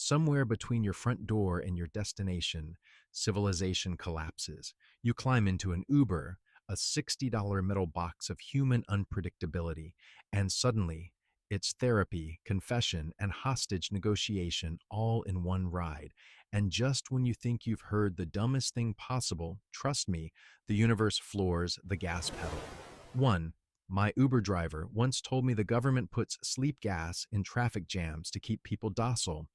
Somewhere between your front door and your destination, civilization collapses. You climb into an Uber, a $60 metal box of human unpredictability, and suddenly, it's therapy, confession, and hostage negotiation all in one ride. And just when you think you've heard the dumbest thing possible, trust me, the universe floors the gas pedal. 1. My Uber driver once told me the government puts sleep gas in traffic jams to keep people docile.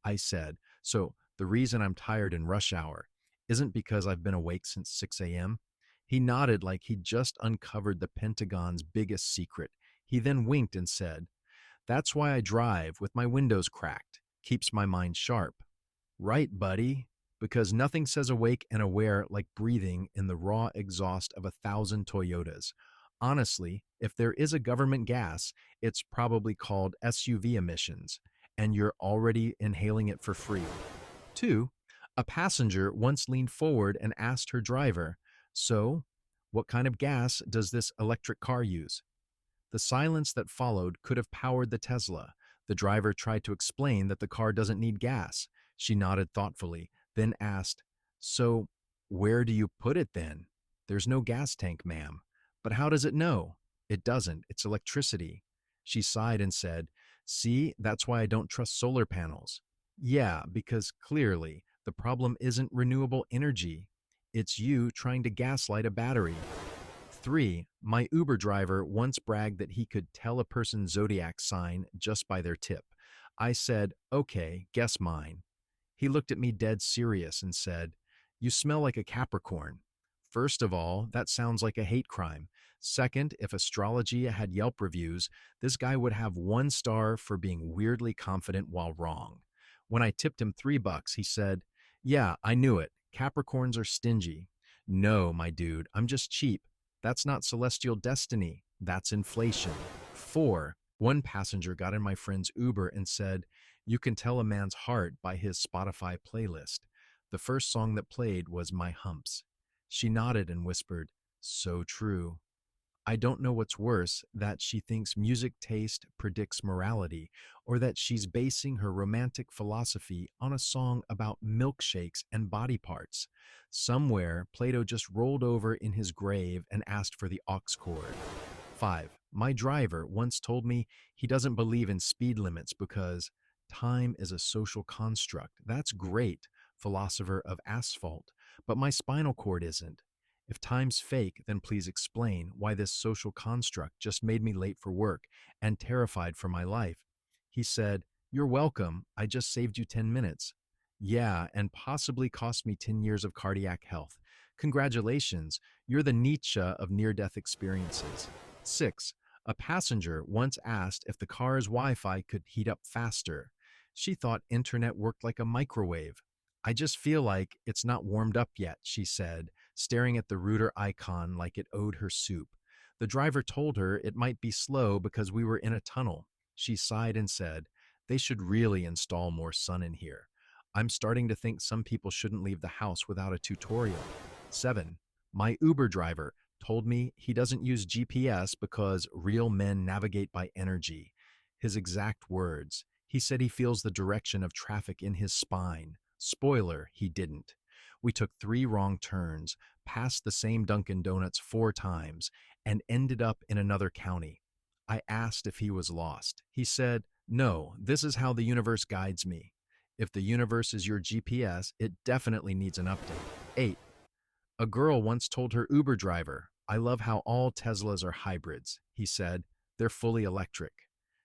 I said, so the reason I'm tired in rush hour isn't because I've been awake since 6 a.m.? He nodded like he'd just uncovered the Pentagon's biggest secret. He then winked and said, that's why I drive with my windows cracked. Keeps my mind sharp. Right, buddy. Because nothing says awake and aware like breathing in the raw exhaust of 1,000 Toyotas. Honestly, if there is a government gas, it's probably called SUV emissions, and you're already inhaling it for free. 2. A passenger once leaned forward and asked her driver, so, what kind of gas does this electric car use? The silence that followed could have powered the Tesla. The driver tried to explain that the car doesn't need gas. She nodded thoughtfully, then asked, so, where do you put it then? There's no gas tank, ma'am. But how does it know? It doesn't. It's electricity. She sighed and said, see, that's why I don't trust solar panels. Yeah, because clearly, the problem isn't renewable energy. It's you trying to gaslight a battery. 3. My Uber driver once bragged that he could tell a person's zodiac sign just by their tip. I said, okay, guess mine. He looked at me dead serious and said, you smell like a Capricorn. First of all, that sounds like a hate crime. Second, if astrology had Yelp reviews, this guy would have 1 star for being weirdly confident while wrong. When I tipped him $3, he said, yeah, I knew it. Capricorns are stingy. No, my dude, I'm just cheap. That's not celestial destiny. That's inflation. 4. One passenger got in my friend's Uber and said, you can tell a man's heart by his Spotify playlist. The first song that played was My Humps. She nodded and whispered, so true. I don't know what's worse, that she thinks music taste predicts morality, or that she's basing her romantic philosophy on a song about milkshakes and body parts. Somewhere, Plato just rolled over in his grave and asked for the aux cord. 5. My driver once told me he doesn't believe in speed limits because time is a social construct. That's great, philosopher of asphalt, but my spinal cord isn't. If time's fake, then please explain why this social construct just made me late for work and terrified for my life. He said, you're welcome, I just saved you 10 minutes. Yeah, and possibly cost me 10 years of cardiac health. Congratulations, you're the Nietzsche of near-death experiences. 6. A passenger once asked if the car's Wi-Fi could heat up faster. She thought internet worked like a microwave. I just feel like it's not warmed up yet, she said, staring at the router icon like it owed her soup. The driver told her it might be slow because we were in a tunnel. She sighed and said, they should really install more sun in here. I'm starting to think some people shouldn't leave the house without a tutorial. 7. My Uber driver told me he doesn't use GPS because real men navigate by energy. His exact words. He said he feels the direction of traffic in his spine. Spoiler, he didn't. We took 3 wrong turns, passed the same Dunkin' Donuts 4 times, and ended up in another county. I asked if he was lost. He said, no, this is how the universe guides me. If the universe is your GPS, it definitely needs an update. 8. A girl once told her Uber driver, I love how all Teslas are hybrids. He said, they're fully electric.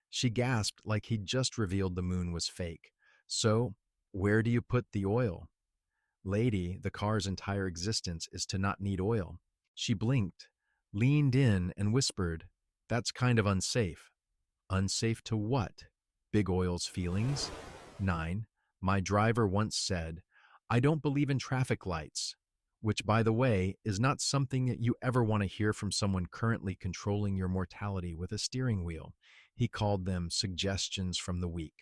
She gasped like he'd just revealed the moon was fake. So, where do you put the oil? Lady, the car's entire existence is to not need oil. She blinked, leaned in, and whispered, that's kind of unsafe. Unsafe to what? Big Oil's feelings? 9. My driver once said, I don't believe in traffic lights, which, by the way, is not something that you ever want to hear from someone currently controlling your mortality with a steering wheel. He called them suggestions from the weak.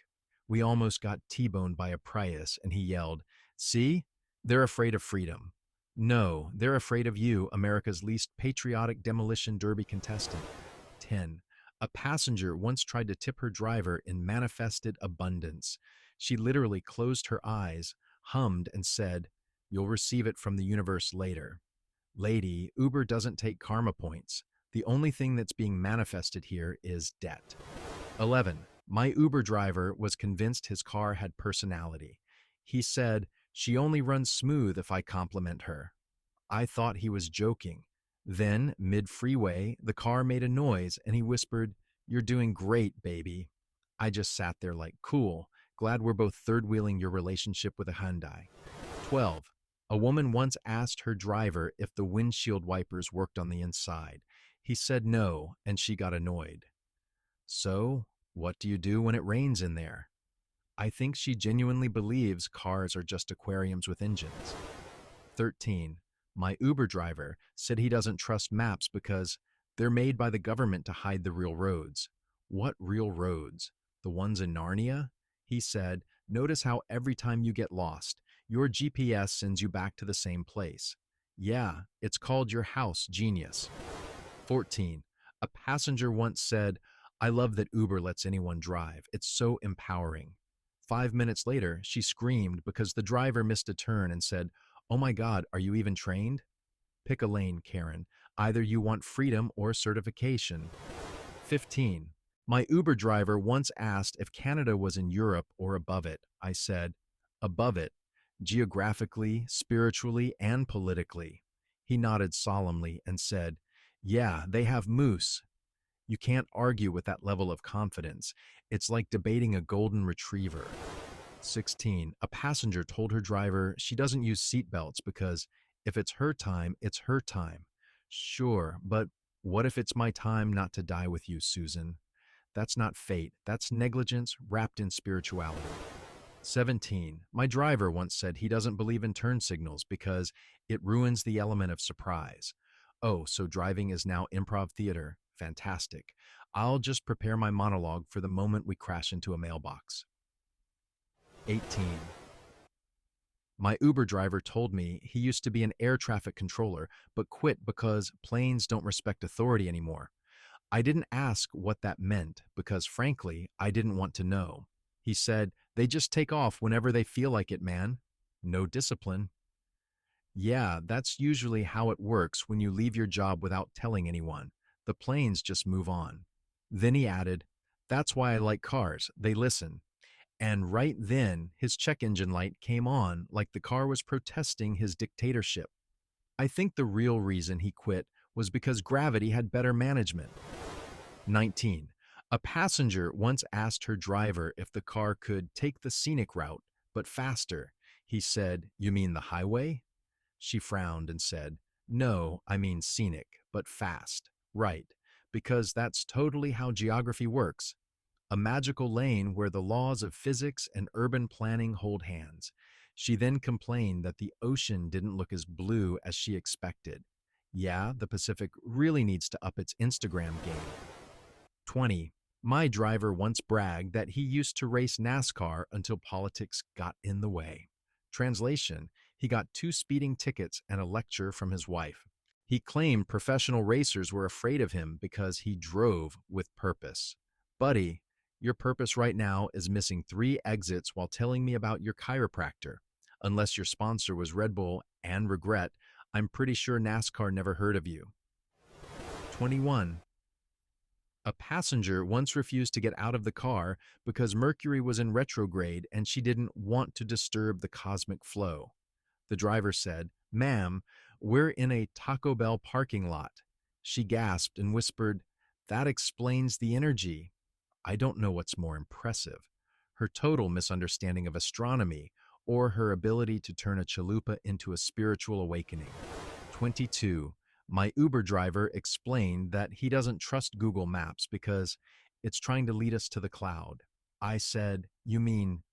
We almost got T-boned by a Prius, and he yelled, see? They're afraid of freedom. No, they're afraid of you, America's least patriotic demolition derby contestant. 10. A passenger once tried to tip her driver in manifested abundance. She literally closed her eyes, hummed, and said, "You'll receive it from the universe later." Lady, Uber doesn't take karma points. The only thing that's being manifested here is debt. 11. My Uber driver was convinced his car had personality. He said, "She only runs smooth if I compliment her." I thought he was joking. Then, mid-freeway, the car made a noise and he whispered, "You're doing great, baby." I just sat there like, cool, glad we're both third-wheeling your relationship with a Hyundai. 12. A woman once asked her driver if the windshield wipers worked on the inside. He said no, and she got annoyed. So, what do you do when it rains in there? I think she genuinely believes cars are just aquariums with engines. 13. My Uber driver said he doesn't trust maps because they're made by the government to hide the real roads. What real roads? The ones in Narnia? He said, "Notice how every time you get lost, your GPS sends you back to the same place." Yeah, it's called your house, genius. 14. A passenger once said, "I love that Uber lets anyone drive. It's so empowering." 5 minutes later, she screamed because the driver missed a turn and said, "Oh my God, are you even trained?" Pick a lane, Karen. Either you want freedom or certification. 15. My Uber driver once asked if Canada was in Europe or above it. I said, "Above it, geographically, spiritually, and politically." He nodded solemnly and said, "Yeah, they have moose." You can't argue with that level of confidence. It's like debating a golden retriever. 16. A passenger told her driver she doesn't use seatbelts because if it's her time, it's her time. Sure, but what if it's my time not to die with you, Susan? That's not fate. That's negligence wrapped in spirituality. 17. My driver once said he doesn't believe in turn signals because it ruins the element of surprise. Oh, so driving is now improv theater. Fantastic. I'll just prepare my monologue for the moment we crash into a mailbox. 18. My Uber driver told me he used to be an air traffic controller, but quit because planes don't respect authority anymore. I didn't ask what that meant because, frankly, I didn't want to know. He said, "They just take off whenever they feel like it, man. No discipline." Yeah, that's usually how it works when you leave your job without telling anyone. The planes just move on. Then he added, "That's why I like cars. They listen." And right then, his check engine light came on like the car was protesting his dictatorship. I think the real reason he quit was because gravity had better management. 19. A passenger once asked her driver if the car could take the scenic route, but faster. He said, "You mean the highway?" She frowned and said, "No, I mean scenic, but fast. Right, because that's totally how geography works. A magical lane where the laws of physics and urban planning hold hands." She then complained that the ocean didn't look as blue as she expected. Yeah, the Pacific really needs to up its Instagram game. 20. My driver once bragged that he used to race NASCAR until politics got in the way. Translation: he got 2 speeding tickets and a lecture from his wife. He claimed professional racers were afraid of him because he drove with purpose. Buddy, your purpose right now is missing 3 exits while telling me about your chiropractor. Unless your sponsor was Red Bull and regret, I'm pretty sure NASCAR never heard of you. 21. A passenger once refused to get out of the car because Mercury was in retrograde and she didn't want to disturb the cosmic flow. The driver said, "Ma'am, we're in a Taco Bell parking lot." She gasped and whispered, "That explains the energy." I don't know what's more impressive, her total misunderstanding of astronomy or her ability to turn a chalupa into a spiritual awakening. 22. My Uber driver explained that he doesn't trust Google Maps because it's trying to lead us to the cloud. I said, "You mean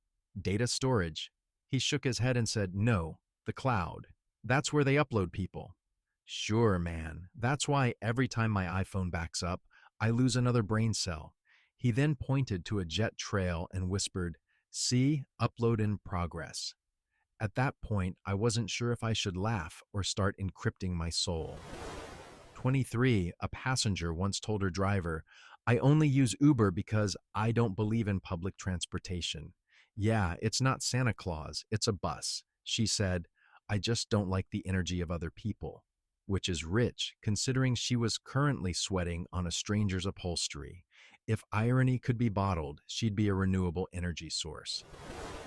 data storage?" He shook his head and said, "No, the cloud. That's where they upload people." Sure, man. That's why every time my iPhone backs up, I lose another brain cell. He then pointed to a jet trail and whispered, "See, upload in progress." At that point, I wasn't sure if I should laugh or start encrypting my soul. 23. A passenger once told her driver, "I only use Uber because I don't believe in public transportation." Yeah, it's not Santa Claus, it's a bus. She said, I just don't like the energy of other people, which is rich considering she was currently sweating on a stranger's upholstery. If irony could be bottled, she'd be a renewable energy source.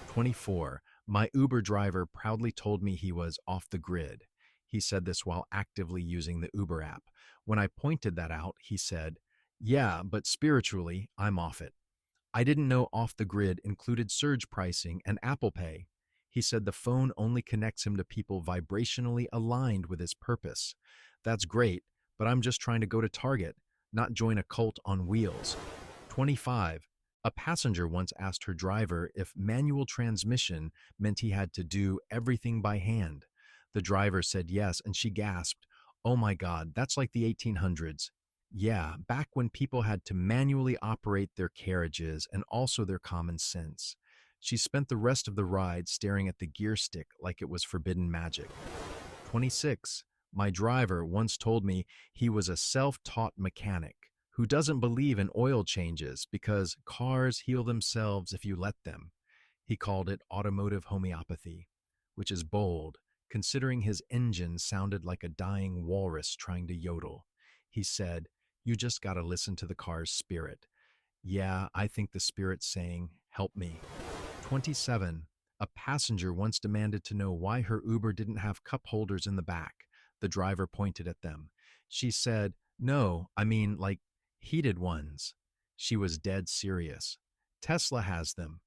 24. My Uber driver proudly told me he was off the grid. He said this while actively using the Uber app. When I pointed that out, he said, yeah, but spiritually, I'm off it. I didn't know off the grid included surge pricing and Apple Pay. He said the phone only connects him to people vibrationally aligned with his purpose. That's great, but I'm just trying to go to Target, not join a cult on wheels. 25. A passenger once asked her driver if manual transmission meant he had to do everything by hand. The driver said yes, and she gasped, oh my God, that's like the 1800s. Yeah, back when people had to manually operate their carriages and also their common sense. She spent the rest of the ride staring at the gear stick like it was forbidden magic. 26. My driver once told me he was a self-taught mechanic who doesn't believe in oil changes because cars heal themselves if you let them. He called it automotive homeopathy, which is bold, considering his engine sounded like a dying walrus trying to yodel. He said, you just gotta listen to the car's spirit. Yeah, I think the spirit's saying, help me. 27. A passenger once demanded to know why her Uber didn't have cup holders in the back. The driver pointed at them. She said, no, I mean, like, heated ones. She was dead serious. Tesla has them.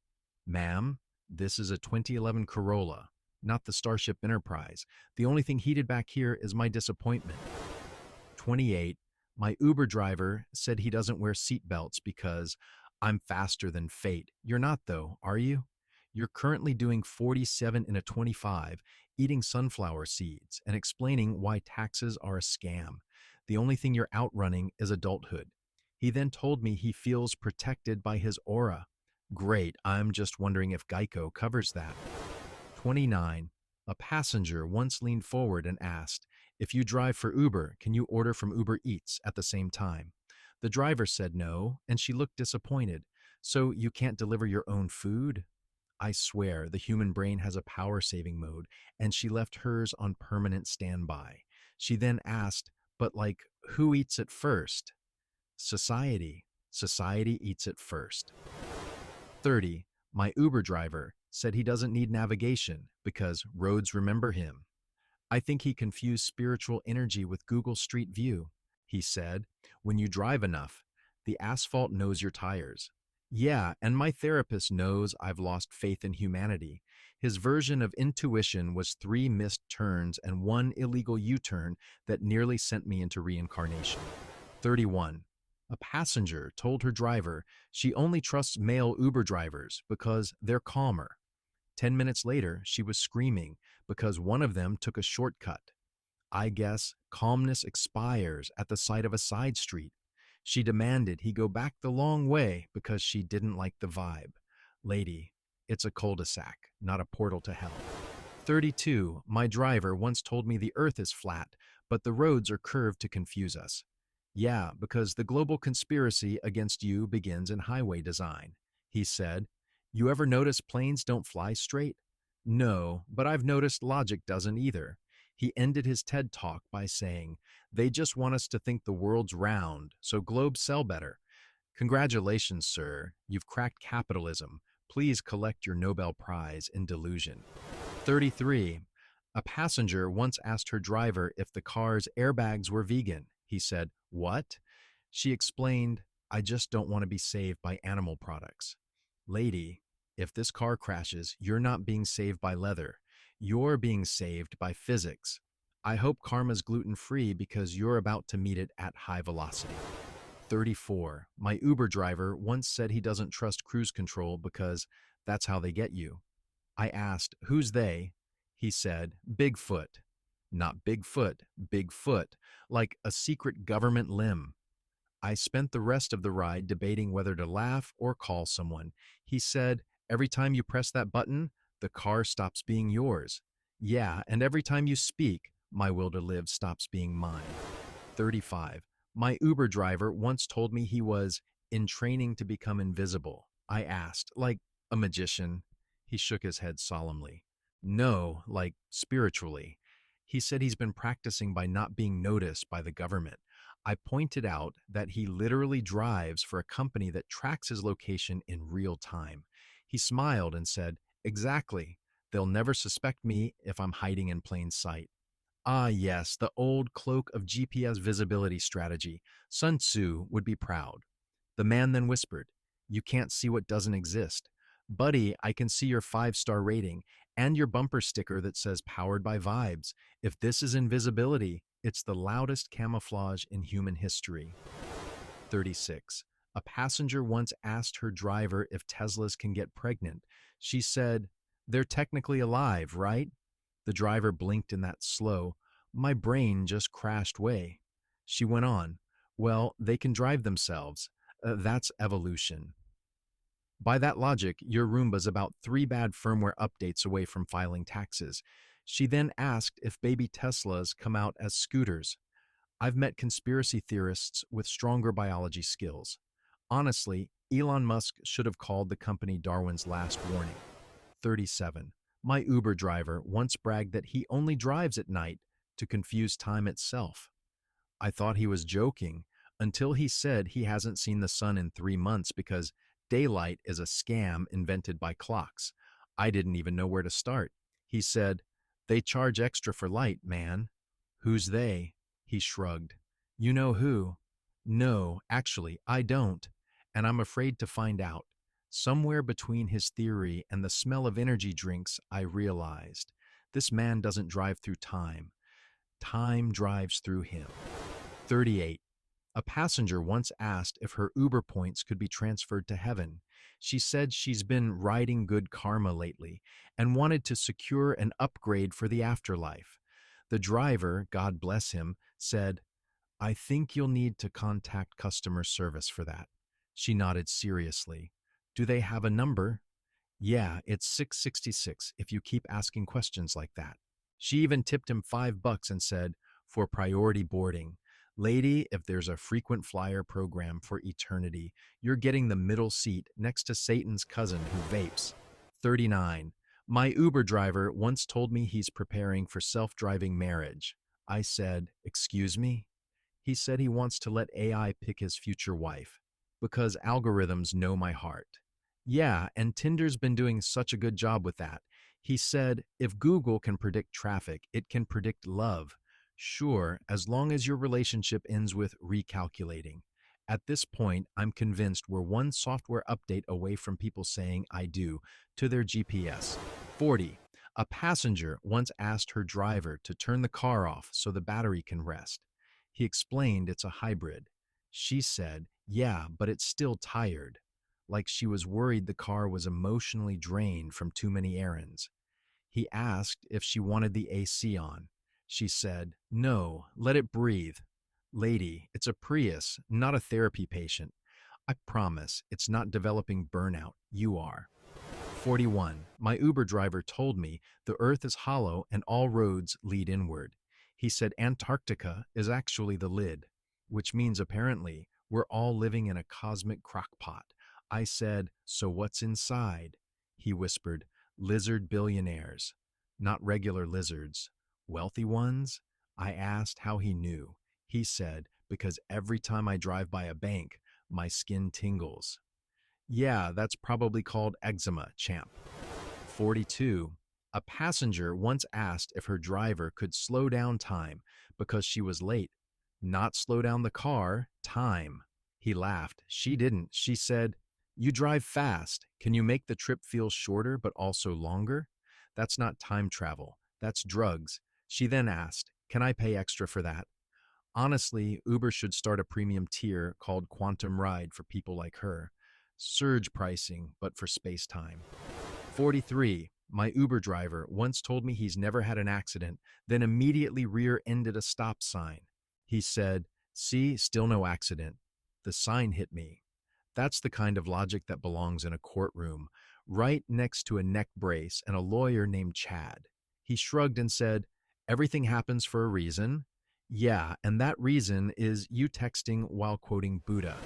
Ma'am, this is a 2011 Corolla, not the Starship Enterprise. The only thing heated back here is my disappointment. 28. My Uber driver said he doesn't wear seatbelts because I'm faster than fate. You're not, though, are you? You're currently doing 47 in a 25, eating sunflower seeds, and explaining why taxes are a scam. The only thing you're outrunning is adulthood. He then told me he feels protected by his aura. Great, I'm just wondering if Geico covers that. 29. A passenger once leaned forward and asked, if you drive for Uber, can you order from Uber Eats at the same time? The driver said no, and she looked disappointed. So you can't deliver your own food? I swear, the human brain has a power-saving mode, and she left hers on permanent standby. She then asked, but like, who eats it first? Society. Society eats it first. 30. My Uber driver said he doesn't need navigation because roads remember him. I think he confused spiritual energy with Google Street View. He said, when you drive enough, the asphalt knows your tires. Yeah, and my therapist knows I've lost faith in humanity. His version of intuition was 3 missed turns and 1 illegal U-turn that nearly sent me into reincarnation. 31. A passenger told her driver she only trusts male Uber drivers because they're calmer. 10 minutes later, she was screaming because one of them took a shortcut. I guess calmness expires at the sight of a side street. She demanded he go back the long way because she didn't like the vibe. Lady, it's a cul-de-sac, not a portal to hell. 32. My driver once told me the earth is flat, but the roads are curved to confuse us. Yeah, because the global conspiracy against you begins in highway design. He said, you ever notice planes don't fly straight? No, but I've noticed logic doesn't either. He ended his TED Talk by saying, they just want us to think the world's round, so globes sell better. Congratulations, sir. You've cracked capitalism. Please collect your Nobel Prize in delusion. 33. A passenger once asked her driver if the car's airbags were vegan. He said, what? She explained, I just don't want to be saved by animal products. Lady, if this car crashes, you're not being saved by leather. You're being saved by physics. I hope karma's gluten-free because you're about to meet it at high velocity. 34. My Uber driver once said he doesn't trust cruise control because that's how they get you. I asked, who's they? He said, Bigfoot. Not Bigfoot, Bigfoot, like a secret government limb. I spent the rest of the ride debating whether to laugh or call someone. He said, every time you press that button, the car stops being yours. Yeah, and every time you speak, my will to live stops being mine. 35. My Uber driver once told me he was in training to become invisible. I asked, like a magician? He shook his head solemnly. No, like spiritually. He said he's been practicing by not being noticed by the government. I pointed out that he literally drives for a company that tracks his location in real time. He smiled and said, Exactly. They'll never suspect me if I'm hiding in plain sight. Ah, yes, the old cloak of GPS visibility strategy. Sun Tzu would be proud. The man then whispered, You can't see what doesn't exist. Buddy, I can see your 5-star rating and your bumper sticker that says powered by vibes. If this is invisibility, it's the loudest camouflage in human history. 36. A passenger once asked her driver if Teslas can get pregnant. She said, They're technically alive, right? The driver blinked in that slow, My brain just crashed way. She went on, Well, they can drive themselves. That's evolution. By that logic, your Roomba's about 3 bad firmware updates away from filing taxes. She then asked if baby Teslas come out as scooters. I've met conspiracy theorists with stronger biology skills. Honestly, Elon Musk should have called the company Darwin's last warning. 37. My Uber driver once bragged that he only drives at night to confuse time itself. I thought he was joking until he said he hasn't seen the sun in 3 months because daylight is a scam invented by clocks. I didn't even know where to start. He said, They charge extra for light, man. Who's they? He shrugged. You know who? No, actually, I don't. And I'm afraid to find out. Somewhere between his theory and the smell of energy drinks, I realized this man doesn't drive through time. Time drives through him. 38. A passenger once asked if her Uber points could be transferred to heaven. She said she's been riding good karma lately and wanted to secure an upgrade for the afterlife. The driver, God bless him, said, I think you'll need to contact customer service for that. She nodded seriously. Do they have a number? Yeah, it's 666 if you keep asking questions like that. She even tipped him $5 and said, For priority boarding. Lady, if there's a frequent flyer program for eternity, you're getting the middle seat next to Satan's cousin who vapes. 39. My Uber driver once told me he's preparing for self-driving marriage. I said, Excuse me? He said he wants to let AI pick his future wife because algorithms know my heart. Yeah, and Tinder's been doing such a good job with that. He said, if Google can predict traffic, it can predict love. Sure, as long as your relationship ends with recalculating. At this point, I'm convinced we're one software update away from people saying I do to their GPS. 40. A passenger once asked her driver to turn the car off so the battery can rest. He explained it's a hybrid. She said, Yeah, but it's still tired. Like she was worried the car was emotionally drained from too many errands. He asked if she wanted the AC on. She said, No, let it breathe. Lady, it's a Prius, not a therapy patient. I promise it's not developing burnout. You are. 41. My Uber driver told me the earth is hollow and all roads lead inward. He said Antarctica is actually the lid, which means apparently we're all living in a cosmic crockpot. I said, So what's inside? He whispered, Lizard billionaires. Not regular lizards. Wealthy ones? I asked how he knew. He said, Because every time I drive by a bank, my skin tingles. Yeah, that's probably called eczema, champ. 42. A passenger once asked if her driver could slow down time because she was late. Not slow down the car, time. He laughed. She didn't. She said, You drive fast. Can you make the trip feel shorter but also longer? That's not time travel. That's drugs. She then asked, Can I pay extra for that? Honestly, Uber should start a premium tier called Quantum Ride for people like her. Surge pricing, but for space-time. 43. My Uber driver once told me he's never had an accident, then immediately rear-ended a stop sign. He said, See, still no accident. The sign hit me. That's the kind of logic that belongs in a courtroom, right next to a neck brace and a lawyer named Chad. He shrugged and said, Everything happens for a reason. Yeah, and that reason is you texting while quoting Buddha.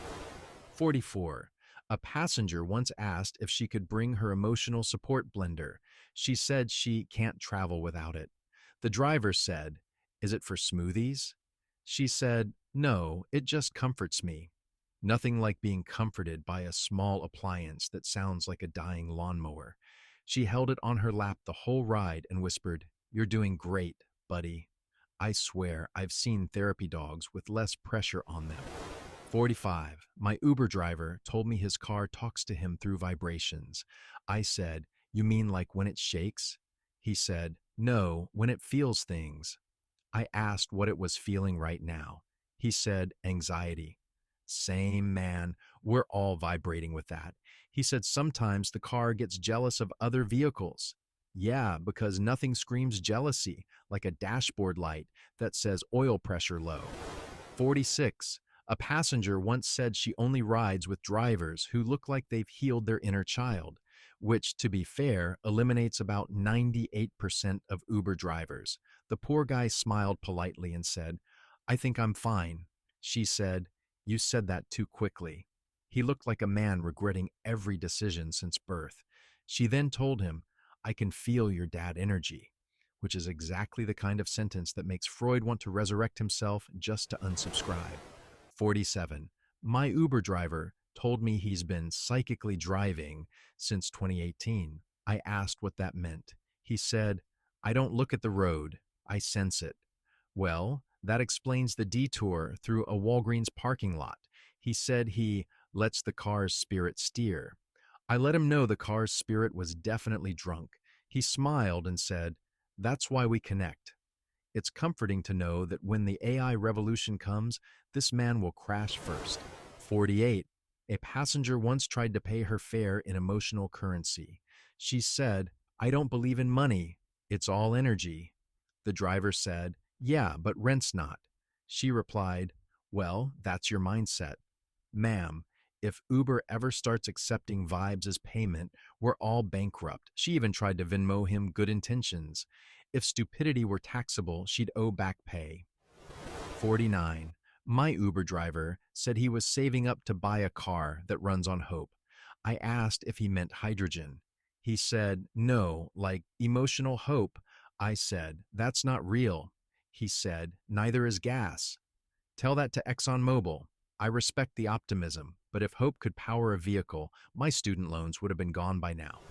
44. A passenger once asked if she could bring her emotional support blender. She said she can't travel without it. The driver said, "Is it for smoothies?" She said, "No, it just comforts me." Nothing like being comforted by a small appliance that sounds like a dying lawnmower. She held it on her lap the whole ride and whispered, "You're doing great, buddy." I swear I've seen therapy dogs with less pressure on them. 45. My Uber driver told me his car talks to him through vibrations. I said, "You mean like when it shakes?" He said, "No, when it feels things." I asked what it was feeling right now. He said, "Anxiety." Same, man. We're all vibrating with that. He said sometimes the car gets jealous of other vehicles. Yeah, because nothing screams jealousy like a dashboard light that says oil pressure low. 46. A passenger once said she only rides with drivers who look like they've healed their inner child, which, to be fair, eliminates about 98% of Uber drivers. The poor guy smiled politely and said, "I think I'm fine." She said, "You said that too quickly." He looked like a man regretting every decision since birth. She then told him, "I can feel your dad energy," which is exactly the kind of sentence that makes Freud want to resurrect himself just to unsubscribe. 47. My Uber driver told me he's been psychically driving since 2018. I asked what that meant. He said, "I don't look at the road, I sense it." Well, that explains the detour through a Walgreens parking lot. He said he lets the car's spirit steer. I let him know the car's spirit was definitely drunk. He smiled and said, "That's why we connect." It's comforting to know that when the AI revolution comes, this man will crash first. 48. A passenger once tried to pay her fare in emotional currency. She said, "I don't believe in money. It's all energy." The driver said, "Yeah, but rent's not." She replied, "Well, that's your mindset." Ma'am, if Uber ever starts accepting vibes as payment, we're all bankrupt. She even tried to Venmo him good intentions. If stupidity were taxable, she'd owe back pay. 49. My Uber driver said he was saving up to buy a car that runs on hope. I asked if he meant hydrogen. He said, "No, like emotional hope." I said, "That's not real." He said, "Neither is gas." Tell that to ExxonMobil. I respect the optimism, but if hope could power a vehicle, my student loans would have been gone by now.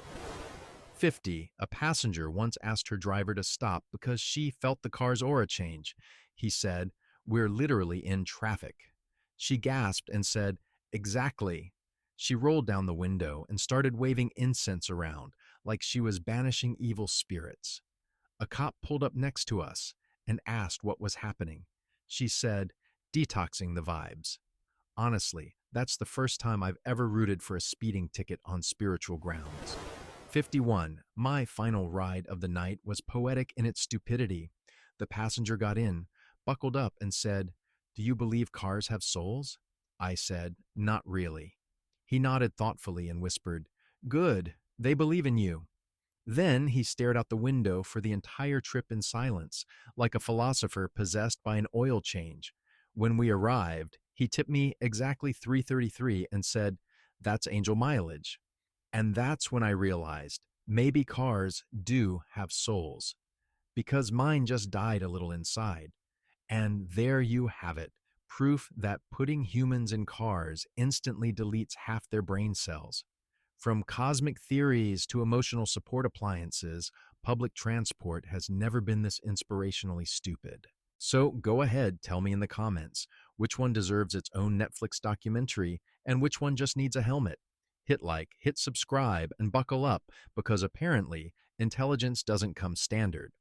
50. A passenger once asked her driver to stop because she felt the car's aura change. He said, "We're literally in traffic." She gasped and said, "Exactly." She rolled down the window and started waving incense around like she was banishing evil spirits. A cop pulled up next to us and asked what was happening. She said, "Detoxing the vibes." Honestly, that's the first time I've ever rooted for a speeding ticket on spiritual grounds. 51. My final ride of the night was poetic in its stupidity. The passenger got in, buckled up, and said, "Do you believe cars have souls?" I said, "Not really." He nodded thoughtfully and whispered, "Good, they believe in you." Then he stared out the window for the entire trip in silence, like a philosopher possessed by an oil change. When we arrived, he tipped me exactly 333 and said, "That's angel mileage." And that's when I realized maybe cars do have souls, because mine just died a little inside. And there you have it, proof that putting humans in cars instantly deletes half their brain cells. From cosmic theories to emotional support appliances, public transport has never been this inspirationally stupid. So go ahead, tell me in the comments which one deserves its own Netflix documentary and which one just needs a helmet. Hit like, hit subscribe, and buckle up because apparently intelligence doesn't come standard.